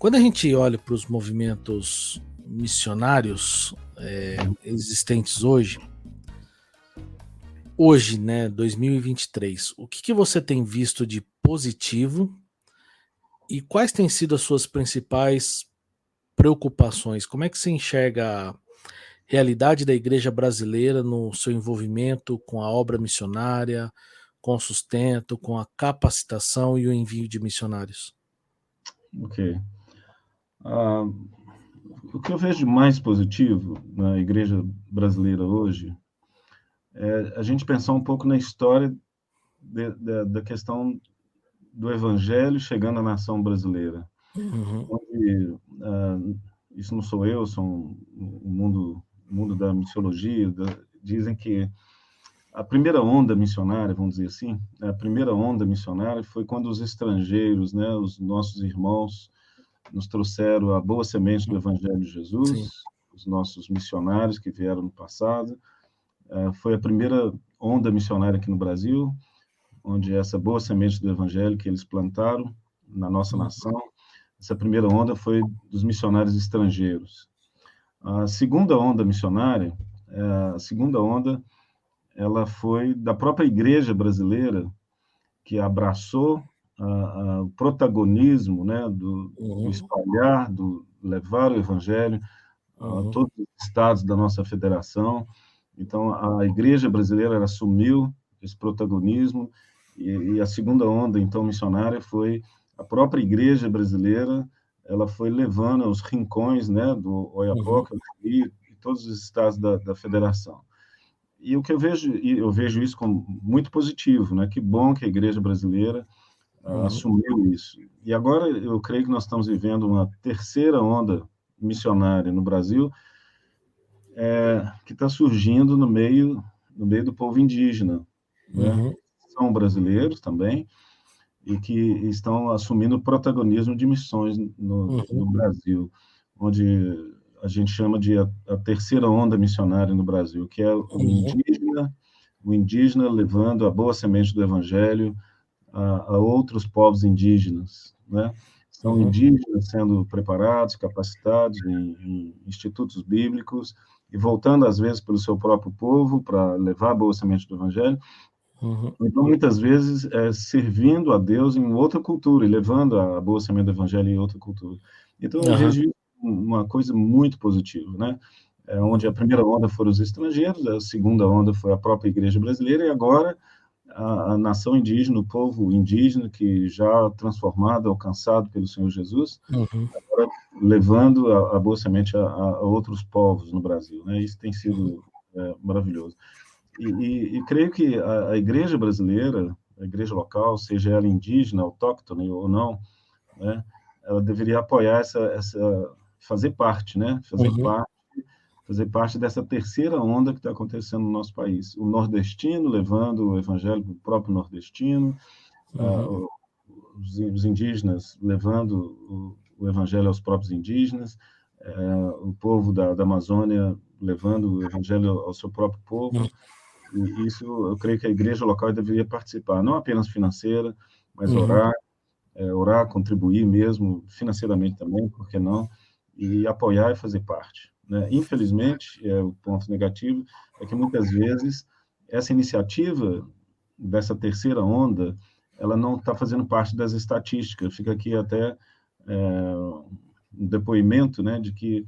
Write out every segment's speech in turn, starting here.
Quando a gente olha para os movimentos missionários existentes hoje, né, 2023, o que você tem visto de positivo e quais têm sido as suas principais preocupações? Como é que você enxerga a realidade da igreja brasileira no seu envolvimento com a obra missionária, com o sustento, com a capacitação e o envio de missionários? Ok. O que eu vejo de mais positivo na igreja brasileira hoje é a gente pensar um pouco na história da questão do evangelho chegando à nação brasileira. Uhum. Onde, isso não sou eu, sou o mundo da missiologia, dizem que a primeira onda missionária, vamos dizer assim, a primeira onda missionária foi quando os estrangeiros, né, os nossos irmãos, nos trouxeram a boa semente do Evangelho de Sim. Jesus, os nossos missionários que vieram no passado. Foi a primeira onda missionária aqui no Brasil, onde essa boa semente do Evangelho que eles plantaram na nossa nação, essa primeira onda foi dos missionários estrangeiros. A segunda onda missionária, a segunda onda, ela foi da própria igreja brasileira, que abraçou o protagonismo, né, do espalhar, do levar o evangelho a todos os estados da nossa federação. Então, a igreja brasileira assumiu esse protagonismo e a segunda onda, então, missionária foi a própria igreja brasileira, ela foi levando aos rincões, né, do Oiapoque e todos os estados da federação. E o que eu vejo isso como muito positivo, né? Que bom que a igreja brasileira assumiu isso. E agora eu creio que nós estamos vivendo uma terceira onda missionária no Brasil, que está surgindo no meio do povo indígena, né? São brasileiros também e que estão assumindo o protagonismo de missões no Brasil, onde a gente chama de a terceira onda missionária no Brasil, que é o indígena levando a boa semente do evangelho a outros povos indígenas, né? São indígenas sendo preparados, capacitados em institutos bíblicos e voltando às vezes pelo seu próprio povo para levar a boa semente do evangelho. Então, muitas vezes, servindo a Deus em outra cultura e levando a boa semente do evangelho em outra cultura. Então, eu vejo uma coisa muito positiva, né? Onde a primeira onda foram os estrangeiros, a segunda onda foi a própria igreja brasileira, e agora a nação indígena, o povo indígena, que já transformado, alcançado pelo Senhor Jesus, agora levando a boa semente a outros povos no Brasil, né? Isso tem sido maravilhoso. E creio que a igreja brasileira, a igreja local, seja ela indígena, autóctone ou não, né, ela deveria apoiar fazer parte, né, fazer parte dessa terceira onda que está acontecendo no nosso país. O nordestino levando o evangelho para o próprio nordestino, os indígenas levando o evangelho aos próprios indígenas, o povo da Amazônia levando o evangelho ao seu próprio povo. E isso, eu creio que a igreja local deveria participar, não apenas financeira, mas orar, contribuir mesmo, financeiramente também, por que não, e apoiar e fazer parte, né? Infelizmente, o ponto negativo é que muitas vezes essa iniciativa dessa terceira onda, ela não está fazendo parte das estatísticas. Fica aqui até um depoimento, né, de que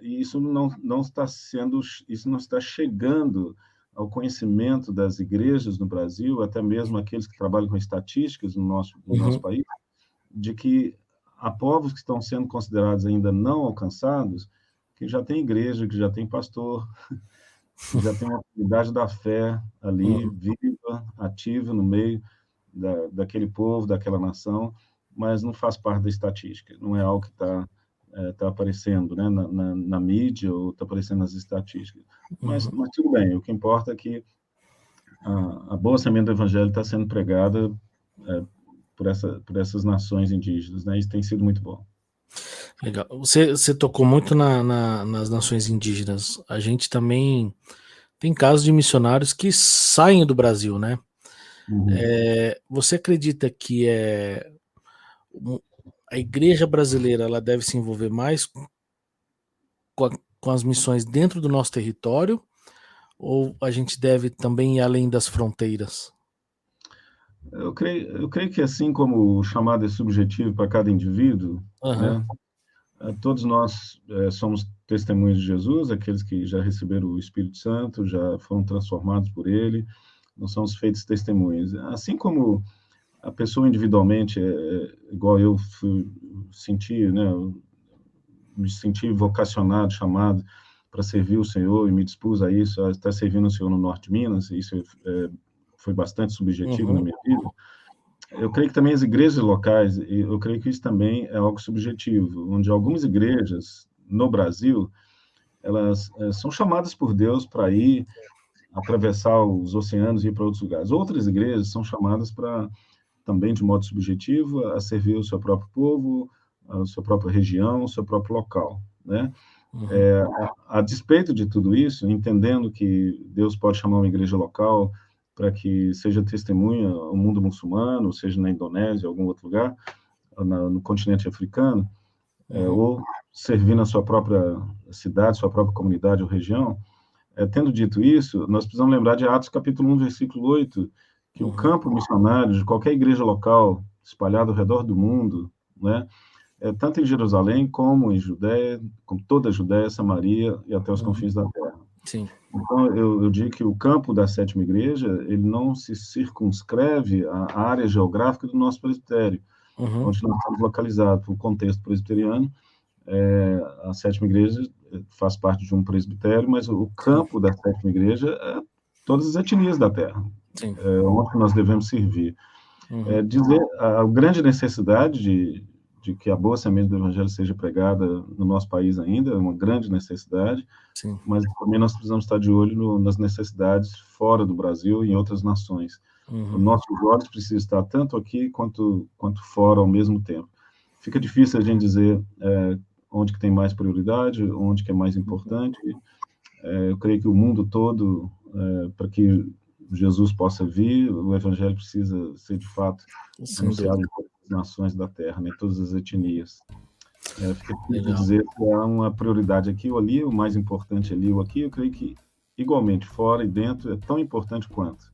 isso não está chegando ao conhecimento das igrejas no Brasil, até mesmo aqueles que trabalham com estatísticas no nosso país, de que há povos que estão sendo considerados ainda não alcançados, que já tem igreja, que já tem pastor, que já tem uma atividade da fé ali, viva, ativa no meio daquele povo, daquela nação, mas não faz parte da estatística, não é algo que está aparecendo, né, na mídia ou está aparecendo nas estatísticas. Mas tudo bem, o que importa é que a boa semente do evangelho está sendo pregada por essas nações indígenas, né? Isso tem sido muito bom. Legal. Você tocou muito nas nações indígenas. A gente também tem casos de missionários que saem do Brasil, né? Você acredita que a igreja brasileira ela deve se envolver mais com as missões dentro do nosso território, ou a gente deve também ir além das fronteiras? Eu creio que assim como o chamado é subjetivo para cada indivíduo, Aham. né, todos nós somos testemunhas de Jesus, aqueles que já receberam o Espírito Santo, já foram transformados por ele, nós somos feitos testemunhas. Assim como a pessoa individualmente, igual eu senti, né, eu me senti vocacionado, chamado para servir o Senhor e me dispus a isso, a estar servindo o Senhor no norte de Minas, e isso foi bastante subjetivo na Uhum. minha vida. Eu creio que também as igrejas locais, e eu creio que isso também é algo subjetivo, onde algumas igrejas no Brasil, elas são chamadas por Deus para ir atravessar os oceanos e ir para outros lugares. Outras igrejas são chamadas para, também de modo subjetivo, a servir o seu próprio povo, a sua própria região, o seu próprio local, né? Uhum. A despeito de tudo isso, entendendo que Deus pode chamar uma igreja local para que seja testemunha ao mundo muçulmano, seja na Indonésia, ou algum outro lugar, no continente africano, Uhum. ou servir na sua própria cidade, sua própria comunidade ou região. Tendo dito isso, nós precisamos lembrar de Atos capítulo 1, versículo 8, que o Uhum. campo missionário de qualquer igreja local, espalhado ao redor do mundo, né, tanto em Jerusalém como em Judéia, como toda a Judéia, Samaria e até os Uhum. confins da terra. Sim. Então, eu digo que o campo da sétima igreja, ele não se circunscreve à área geográfica do nosso presbitério, Uhum. onde nós estamos localizados. No contexto presbiteriano, a sétima igreja faz parte de um presbitério, mas o Sim. campo da sétima igreja é todas as etnias da terra, Sim. onde nós devemos servir. Uhum. Dizer a grande necessidade de que a boa semente do evangelho seja pregada no nosso país ainda, é uma grande necessidade, Sim. mas também nós precisamos estar de olho nas necessidades fora do Brasil e em outras nações. Os Uhum. nossos olhos precisam estar tanto aqui quanto fora ao mesmo tempo. Fica difícil a gente dizer onde que tem mais prioridade, onde que é mais importante. Eu creio que o mundo todo, para que Jesus possa vir, o evangelho precisa ser, de fato, Sem anunciado dúvida. em todas as nações da terra, né, todas as etnias. Fica difícil Legal. dizer se há uma prioridade aqui ou ali, o mais importante ali ou aqui. Eu creio que, igualmente, fora e dentro, é tão importante quanto.